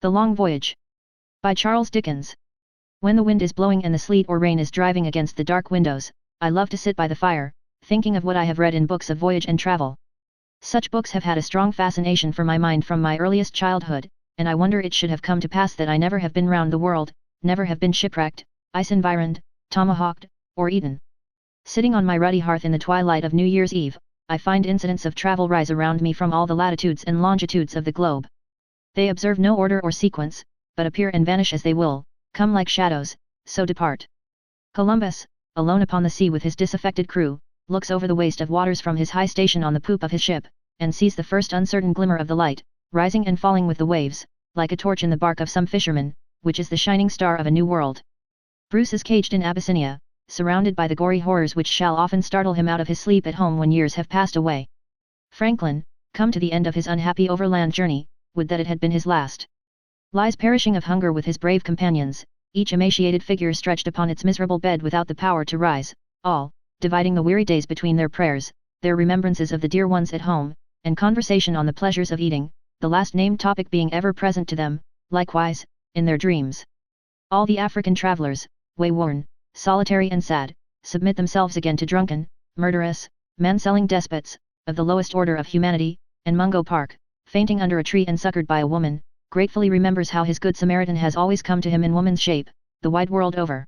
The Long Voyage. By Charles Dickens. When the wind is blowing and the sleet or rain is driving against the dark windows, I love to sit by the fire, thinking of what I have read in books of voyage and travel. Such books have had a strong fascination for my mind from my earliest childhood, and I wonder it should have come to pass that I never have been round the world, never have been shipwrecked, ice-environed, tomahawked, or eaten. Sitting on my ruddy hearth in the twilight of New Year's Eve, I find incidents of travel rise around me from all the latitudes and longitudes of the globe. They observe no order or sequence, but appear and vanish as they will, come like shadows, so depart. Columbus, alone upon the sea with his disaffected crew, looks over the waste of waters from his high station on the poop of his ship, and sees the first uncertain glimmer of the light, rising and falling with the waves, like a torch in the bark of some fisherman, which is the shining star of a new world. Bruce is caged in Abyssinia, surrounded by the gory horrors which shall often startle him out of his sleep at home when years have passed away. Franklin, come to the end of his unhappy overland journey, would that it had been his last. Lies perishing of hunger with his brave companions, each emaciated figure stretched upon its miserable bed without the power to rise, all, dividing the weary days between their prayers, their remembrances of the dear ones at home, and conversation on the pleasures of eating, the last named topic being ever present to them, likewise, in their dreams. All the African travellers, way-worn, solitary and sad, submit themselves again to drunken, murderous, man-selling despots, of the lowest order of humanity, and Mungo Park, fainting under a tree and succoured by a woman, gratefully remembers how his good Samaritan has always come to him in woman's shape, the wide world over.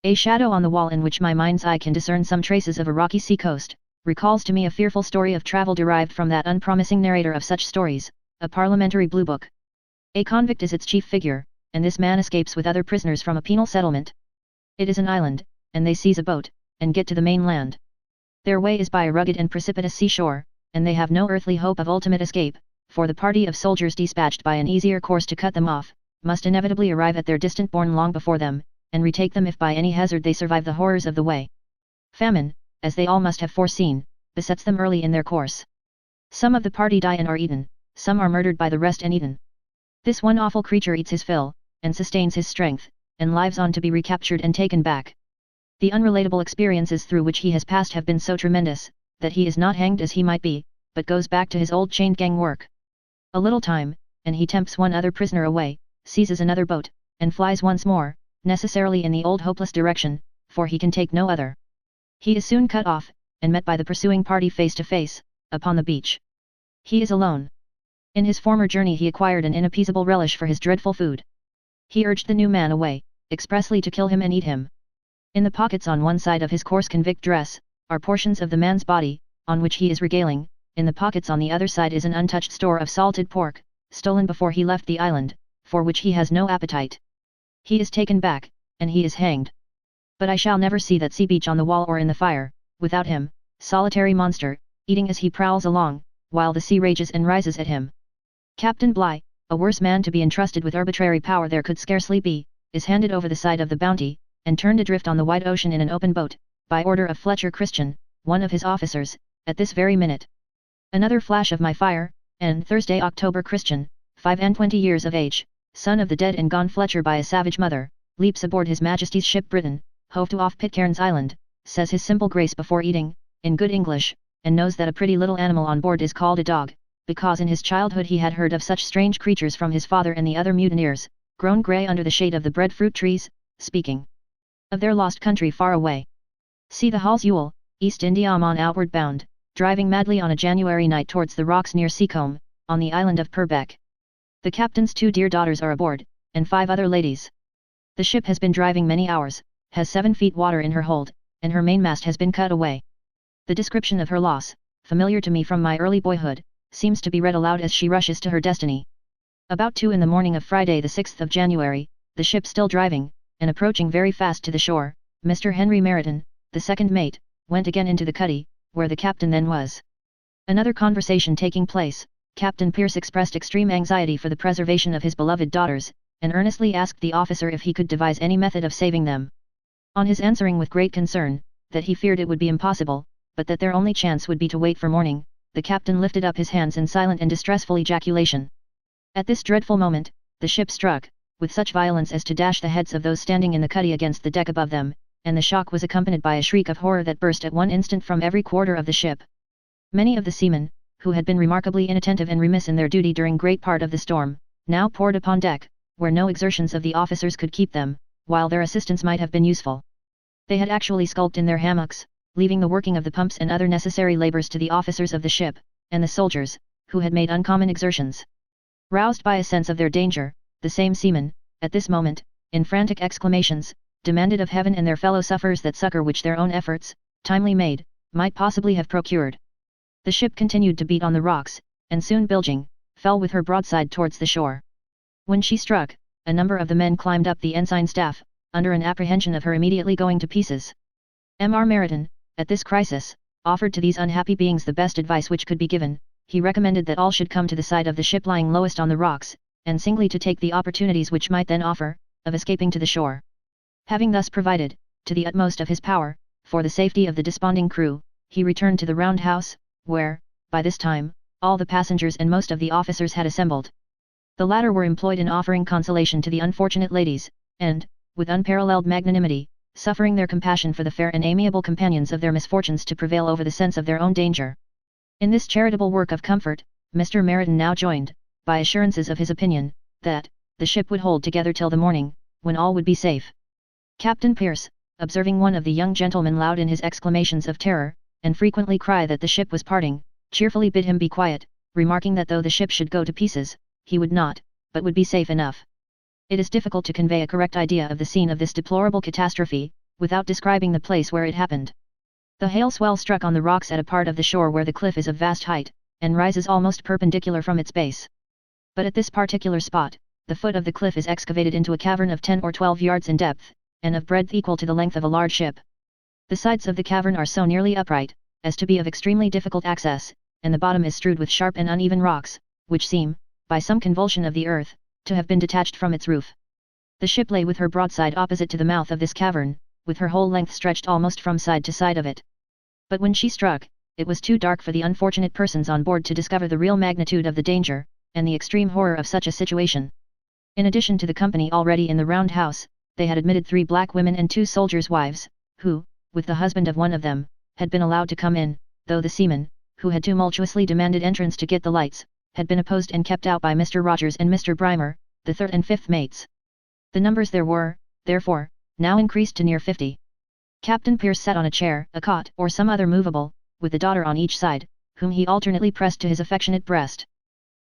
A shadow on the wall in which my mind's eye can discern some traces of a rocky sea coast, recalls to me a fearful story of travel derived from that unpromising narrator of such stories, a parliamentary blue book. A convict is its chief figure, and this man escapes with other prisoners from a penal settlement. It is an island, and they seize a boat, and get to the mainland. Their way is by a rugged and precipitous seashore, and they have no earthly hope of ultimate escape, for the party of soldiers dispatched by an easier course to cut them off, must inevitably arrive at their distant bourne long before them, and retake them if by any hazard they survive the horrors of the way. Famine, as they all must have foreseen, besets them early in their course. Some of the party die and are eaten, some are murdered by the rest and eaten. This one awful creature eats his fill, and sustains his strength, and lives on to be recaptured and taken back. The unrelatable experiences through which he has passed have been so tremendous, that he is not hanged as he might be, but goes back to his old chained gang work. A little time, and he tempts one other prisoner away, seizes another boat, and flies once more, necessarily in the old hopeless direction, for he can take no other. He is soon cut off, and met by the pursuing party face to face, upon the beach. He is alone. In his former journey he acquired an inappeasable relish for his dreadful food. He urged the new man away, expressly to kill him and eat him. In the pockets on one side of his coarse convict dress, are portions of the man's body, on which he is regaling. In the pockets on the other side is an untouched store of salted pork, stolen before he left the island, for which he has no appetite. He is taken back, and he is hanged. But I shall never see that sea beach on the wall or in the fire, without him, solitary monster, eating as he prowls along, while the sea rages and rises at him. Captain Bligh, a worse man to be entrusted with arbitrary power there could scarcely be, is handed over the side of the Bounty, and turned adrift on the wide ocean in an open boat, by order of Fletcher Christian, one of his officers, at this very minute. Another flash of my fire, and Thursday October Christian, 25 years of age, son of the dead and gone Fletcher by a savage mother, leaps aboard His Majesty's ship Britain, hove to off Pitcairn's Island, says his simple grace before eating, in good English, and knows that a pretty little animal on board is called a dog, because in his childhood he had heard of such strange creatures from his father and the other mutineers, grown grey under the shade of the breadfruit trees, speaking of their lost country far away. See the Hall's Ewell, East Indiaman outward bound, driving madly on a January night towards the rocks near Seacombe, on the island of Purbeck. The captain's 2 dear daughters are aboard, and 5 other ladies. The ship has been driving many hours, has 7 feet water in her hold, and her mainmast has been cut away. The description of her loss, familiar to me from my early boyhood, seems to be read aloud as she rushes to her destiny. About 2 in the morning of Friday the 6th of January, the ship still driving, and approaching very fast to the shore, Mr. Henry Meryton, the second mate, went again into the cuddy, where the captain then was. Another conversation taking place, Captain Pierce expressed extreme anxiety for the preservation of his beloved daughters, and earnestly asked the officer if he could devise any method of saving them. On his answering with great concern, that he feared it would be impossible, but that their only chance would be to wait for morning, the captain lifted up his hands in silent and distressful ejaculation. At this dreadful moment, the ship struck, with such violence as to dash the heads of those standing in the cuddy against the deck above them, and the shock was accompanied by a shriek of horror that burst at one instant from every quarter of the ship. Many of the seamen, who had been remarkably inattentive and remiss in their duty during great part of the storm, now poured upon deck, where no exertions of the officers could keep them, while their assistance might have been useful. They had actually skulked in their hammocks, leaving the working of the pumps and other necessary labors to the officers of the ship, and the soldiers, who had made uncommon exertions. Roused by a sense of their danger, the same seamen, at this moment, in frantic exclamations, demanded of heaven and their fellow sufferers that succor which their own efforts, timely made, might possibly have procured. The ship continued to beat on the rocks, and soon bilging, fell with her broadside towards the shore. When she struck, a number of the men climbed up the ensign staff, under an apprehension of her immediately going to pieces. Mr. Meriton, at this crisis, offered to these unhappy beings the best advice which could be given. He recommended that all should come to the side of the ship lying lowest on the rocks, and singly to take the opportunities which might then offer, of escaping to the shore. Having thus provided, to the utmost of his power, for the safety of the desponding crew, he returned to the round house, where, by this time, all the passengers and most of the officers had assembled. The latter were employed in offering consolation to the unfortunate ladies, and, with unparalleled magnanimity, suffering their compassion for the fair and amiable companions of their misfortunes to prevail over the sense of their own danger. In this charitable work of comfort, Mr. Meriton now joined, by assurances of his opinion, that, the ship would hold together till the morning, when all would be safe. Captain Pierce, observing one of the young gentlemen loud in his exclamations of terror, and frequently cry that the ship was parting, cheerfully bid him be quiet, remarking that though the ship should go to pieces, he would not, but would be safe enough. It is difficult to convey a correct idea of the scene of this deplorable catastrophe, without describing the place where it happened. The hail swell struck on the rocks at a part of the shore where the cliff is of vast height, and rises almost perpendicular from its base. But at this particular spot, the foot of the cliff is excavated into a cavern of 10 or 12 yards in depth, and of breadth equal to the length of a large ship. The sides of the cavern are so nearly upright, as to be of extremely difficult access, and the bottom is strewed with sharp and uneven rocks, which seem, by some convulsion of the earth, to have been detached from its roof. The ship lay with her broadside opposite to the mouth of this cavern, with her whole length stretched almost from side to side of it. But when she struck, it was too dark for the unfortunate persons on board to discover the real magnitude of the danger, and the extreme horror of such a situation. In addition to the company already in the round house, they had admitted 3 black women and 2 soldiers' wives, who, with the husband of one of them, had been allowed to come in, though the seamen, who had tumultuously demanded entrance to get the lights, had been opposed and kept out by Mr. Rogers and Mr. Brimer, the 3rd and 5th mates. The numbers there were, therefore, now increased to near 50. Captain Pierce sat on a chair, a cot, or some other movable, with the daughter on each side, whom he alternately pressed to his affectionate breast.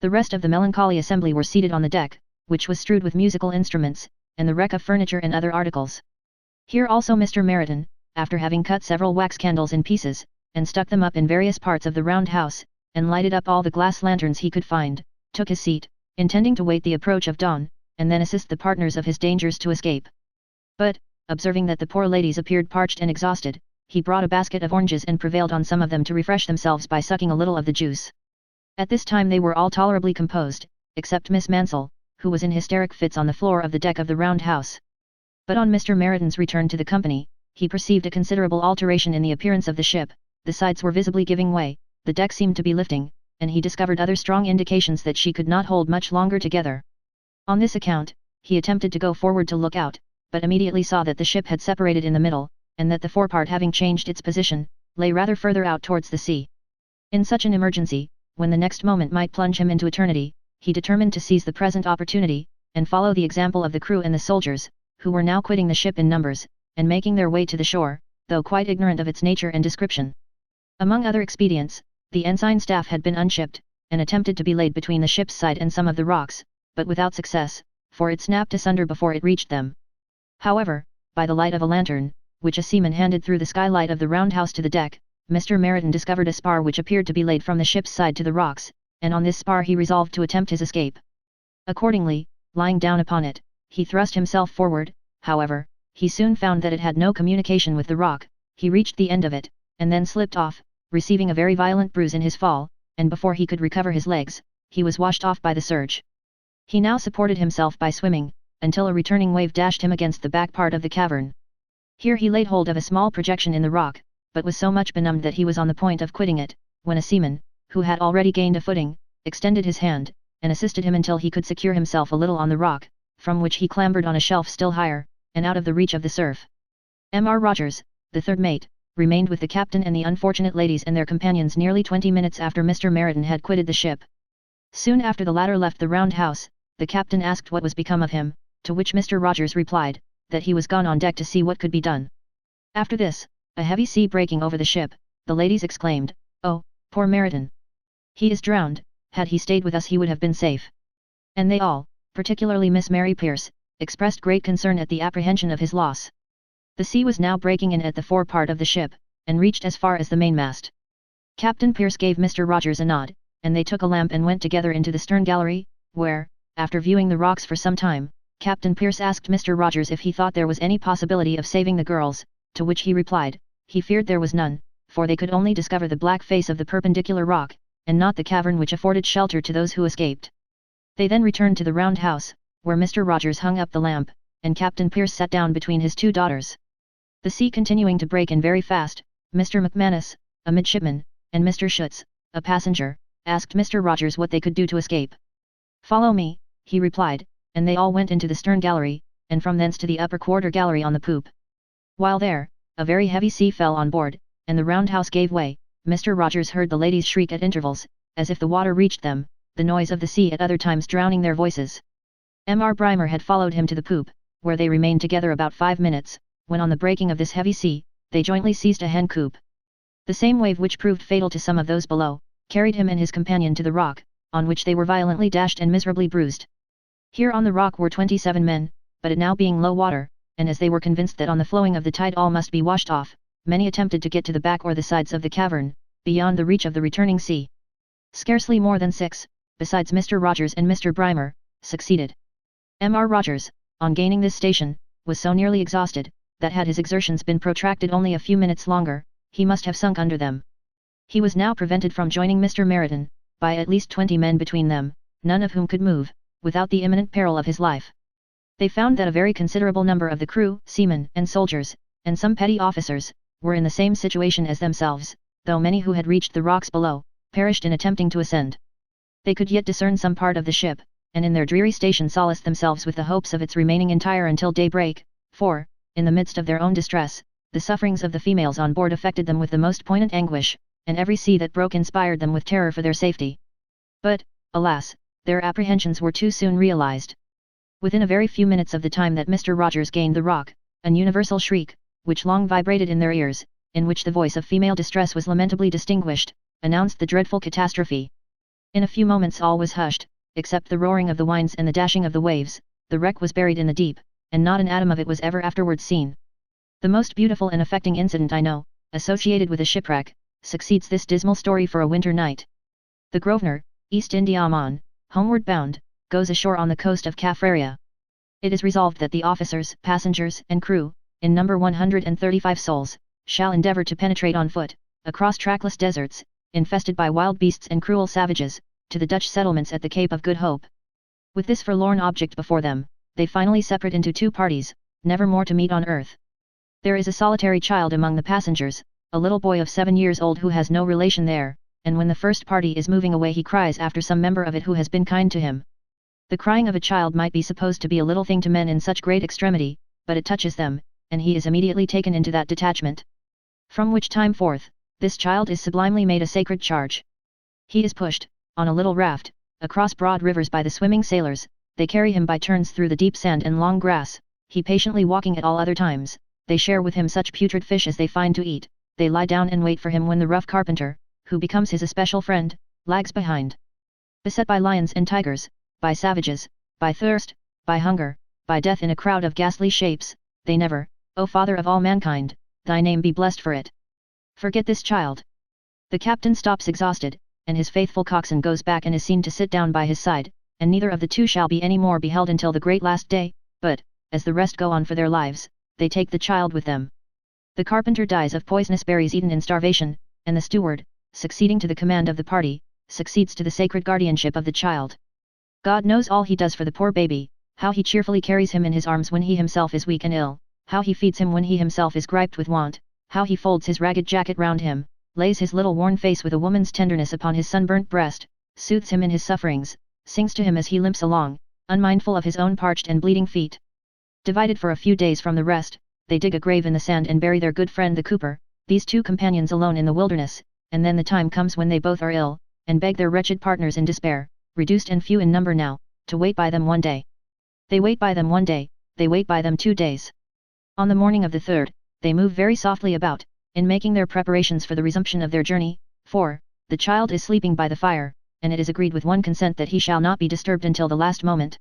The rest of the melancholy assembly were seated on the deck, which was strewed with musical instruments, and the wreck of furniture and other articles. Here also Mr. Meriton, after having cut several wax candles in pieces, and stuck them up in various parts of the round house, and lighted up all the glass lanterns he could find, took his seat, intending to wait the approach of dawn, and then assist the partners of his dangers to escape. But, observing that the poor ladies appeared parched and exhausted, he brought a basket of oranges and prevailed on some of them to refresh themselves by sucking a little of the juice. At this time they were all tolerably composed, except Miss Mansell, who was in hysteric fits on the floor of the deck of the round house. But on Mr. Meriton's return to the company, he perceived a considerable alteration in the appearance of the ship. The sides were visibly giving way, the deck seemed to be lifting, and he discovered other strong indications that she could not hold much longer together. On this account, he attempted to go forward to look out, but immediately saw that the ship had separated in the middle, and that the forepart having changed its position, lay rather further out towards the sea. In such an emergency, when the next moment might plunge him into eternity, he determined to seize the present opportunity, and follow the example of the crew and the soldiers, who were now quitting the ship in numbers, and making their way to the shore, though quite ignorant of its nature and description. Among other expedients, the ensign staff had been unshipped, and attempted to be laid between the ship's side and some of the rocks, but without success, for it snapped asunder before it reached them. However, by the light of a lantern, which a seaman handed through the skylight of the roundhouse to the deck, Mr. Meriton discovered a spar which appeared to be laid from the ship's side to the rocks, and on this spar he resolved to attempt his escape. Accordingly, lying down upon it, he thrust himself forward. However, he soon found that it had no communication with the rock. He reached the end of it, and then slipped off, receiving a very violent bruise in his fall, and before he could recover his legs, he was washed off by the surge. He now supported himself by swimming, until a returning wave dashed him against the back part of the cavern. Here he laid hold of a small projection in the rock, but was so much benumbed that he was on the point of quitting it, when a seaman, who had already gained a footing, extended his hand, and assisted him until he could secure himself a little on the rock, from which he clambered on a shelf still higher, and out of the reach of the surf. Mr. Rogers, the 3rd mate, remained with the captain and the unfortunate ladies and their companions nearly 20 minutes after Mr. Meriton had quitted the ship. Soon after the latter left the round house, the captain asked what was become of him, to which Mr. Rogers replied, that he was gone on deck to see what could be done. After this, a heavy sea breaking over the ship, the ladies exclaimed, "Oh, poor Meriton! He is drowned, had he stayed with us he would have been safe." And they all, particularly Miss Mary Pierce, expressed great concern at the apprehension of his loss. The sea was now breaking in at the fore part of the ship, and reached as far as the mainmast. Captain Pierce gave Mr. Rogers a nod, and they took a lamp and went together into the stern gallery, where, after viewing the rocks for some time, Captain Pierce asked Mr. Rogers if he thought there was any possibility of saving the girls, to which he replied, he feared there was none, for they could only discover the black face of the perpendicular rock, and not the cavern which afforded shelter to those who escaped. They then returned to the round house, where Mr. Rogers hung up the lamp, and Captain Pierce sat down between his two daughters. The sea continuing to break in very fast, Mr. McManus, a midshipman, and Mr. Schutz, a passenger, asked Mr. Rogers what they could do to escape. "Follow me," he replied, and they all went into the stern gallery, and from thence to the upper quarter gallery on the poop. While there, a very heavy sea fell on board, and the roundhouse gave way. Mr. Rogers heard the ladies shriek at intervals, as if the water reached them, the noise of the sea at other times drowning their voices. Mr. Brimer had followed him to the poop, where they remained together about 5 minutes, when on the breaking of this heavy sea, they jointly seized a hen coop. The same wave which proved fatal to some of those below, carried him and his companion to the rock, on which they were violently dashed and miserably bruised. Here on the rock were 27 men, but it now being low water, and as they were convinced that on the flowing of the tide all must be washed off, many attempted to get to the back or the sides of the cavern, beyond the reach of the returning sea. Scarcely more than 6, besides Mr. Rogers and Mr. Brimer, succeeded. Mr. Rogers, on gaining this station, was so nearly exhausted, that had his exertions been protracted only a few minutes longer, he must have sunk under them. He was now prevented from joining Mr. Meriton, by at least 20 men between them, none of whom could move, without the imminent peril of his life. They found that a very considerable number of the crew, seamen and soldiers, and some petty officers, were in the same situation as themselves, though many who had reached the rocks below, perished in attempting to ascend. They could yet discern some part of the ship, and in their dreary station solaced themselves with the hopes of its remaining entire until daybreak, for, in the midst of their own distress, the sufferings of the females on board affected them with the most poignant anguish, and every sea that broke inspired them with terror for their safety. But, alas, their apprehensions were too soon realized. Within a very few minutes of the time that Mr. Rogers gained the rock, an universal shriek, which long vibrated in their ears, in which the voice of female distress was lamentably distinguished, announced the dreadful catastrophe. In a few moments all was hushed, except the roaring of the winds and the dashing of the waves. The wreck was buried in the deep, and not an atom of it was ever afterwards seen. The most beautiful and affecting incident I know, associated with a shipwreck, succeeds this dismal story for a winter night. The Grosvenor, East Indiaman, homeward bound, goes ashore on the coast of Caffraria. It is resolved that the officers, passengers, and crew, in number 135 souls, shall endeavour to penetrate on foot, across trackless deserts, infested by wild beasts and cruel savages, to the Dutch settlements at the Cape of Good Hope. With this forlorn object before them, they finally separate into 2 parties, never more to meet on earth. There is a solitary child among the passengers, a little boy of 7 years old who has no relation there, and when the first party is moving away he cries after some member of it who has been kind to him. The crying of a child might be supposed to be a little thing to men in such great extremity, but it touches them, and he is immediately taken into that detachment. From which time forth, this child is sublimely made a sacred charge. He is pushed, on a little raft, across broad rivers by the swimming sailors, they carry him by turns through the deep sand and long grass, he patiently walking at all other times, they share with him such putrid fish as they find to eat, they lie down and wait for him when the rough carpenter, who becomes his especial friend, lags behind. Beset by lions and tigers, by savages, by thirst, by hunger, by death in a crowd of ghastly shapes, they never, O Father of all mankind, thy name be blessed for it, forget this child. The captain stops exhausted, and his faithful coxswain goes back and is seen to sit down by his side, and neither of the 2 shall be any more beheld until the great last day, but, as the rest go on for their lives, they take the child with them. The carpenter dies of poisonous berries eaten in starvation, and the steward, succeeding to the command of the party, succeeds to the sacred guardianship of the child. God knows all he does for the poor baby, how he cheerfully carries him in his arms when he himself is weak and ill, how he feeds him when he himself is griped with want, how he folds his ragged jacket round him, lays his little worn face with a woman's tenderness upon his sunburnt breast, soothes him in his sufferings, sings to him as he limps along, unmindful of his own parched and bleeding feet. Divided for a few days from the rest, they dig a grave in the sand and bury their good friend the cooper, these 2 companions alone in the wilderness, and then the time comes when they both are ill, and beg their wretched partners in despair, reduced and few in number now, to wait by them 1 day. They wait by them 1 day, they wait by them 2 days. On the morning of the third, they move very softly about, in making their preparations for the resumption of their journey, for, the child is sleeping by the fire, and it is agreed with one consent that he shall not be disturbed until the last moment.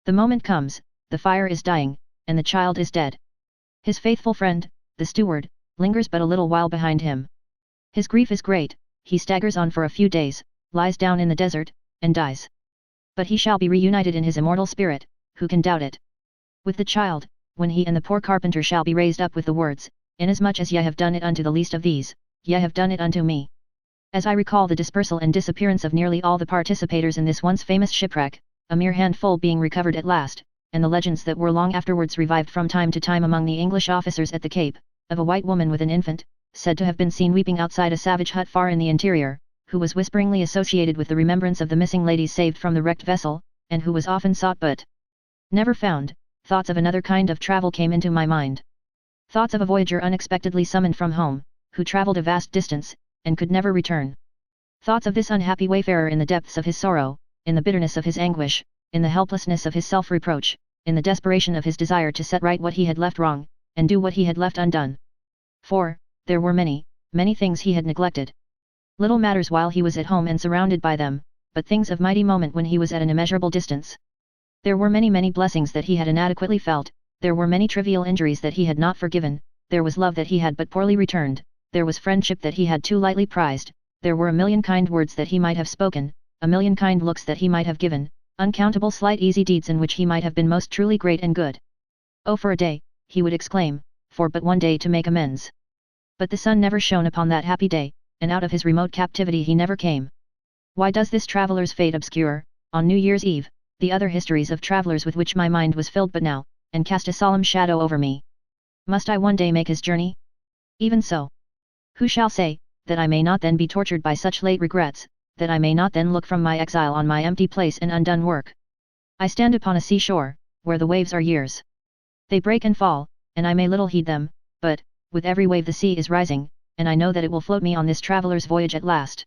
The moment comes, the fire is dying, and the child is dead. His faithful friend, the steward, lingers but a little while behind him. His grief is great, he staggers on for a few days, lies down in the desert, and dies. But he shall be reunited in his immortal spirit, who can doubt it? With the child, when he and the poor carpenter shall be raised up with the words, "Inasmuch as ye have done it unto the least of these, ye have done it unto me." As I recall the dispersal and disappearance of nearly all the participators in this once famous shipwreck, a mere handful being recovered at last, and the legends that were long afterwards revived from time to time among the English officers at the Cape, of a white woman with an infant, said to have been seen weeping outside a savage hut far in the interior, who was whisperingly associated with the remembrance of the missing ladies saved from the wrecked vessel, and who was often sought but never found, thoughts of another kind of travel came into my mind. Thoughts of a voyager unexpectedly summoned from home, who travelled a vast distance, and could never return. Thoughts of this unhappy wayfarer in the depths of his sorrow, in the bitterness of his anguish, in the helplessness of his self-reproach, in the desperation of his desire to set right what he had left wrong, and do what he had left undone. For, there were many, many things he had neglected. Little matters while he was at home and surrounded by them, but things of mighty moment when he was at an immeasurable distance. There were many many blessings that he had inadequately felt, there were many trivial injuries that he had not forgiven, there was love that he had but poorly returned, there was friendship that he had too lightly prized, there were a million kind words that he might have spoken, a million kind looks that he might have given, uncountable slight easy deeds in which he might have been most truly great and good. "Oh, for a day," he would exclaim, "for but 1 day to make amends." But the sun never shone upon that happy day, and out of his remote captivity he never came. Why does this traveller's fate obscure, on New Year's Eve, the other histories of travellers with which my mind was filled but now, and cast a solemn shadow over me? Must I 1 day make his journey? Even so. Who shall say, that I may not then be tortured by such late regrets, that I may not then look from my exile on my empty place and undone work? I stand upon a seashore, where the waves are years. They break and fall, and I may little heed them, but, with every wave the sea is rising, and I know that it will float me on this traveller's voyage at last.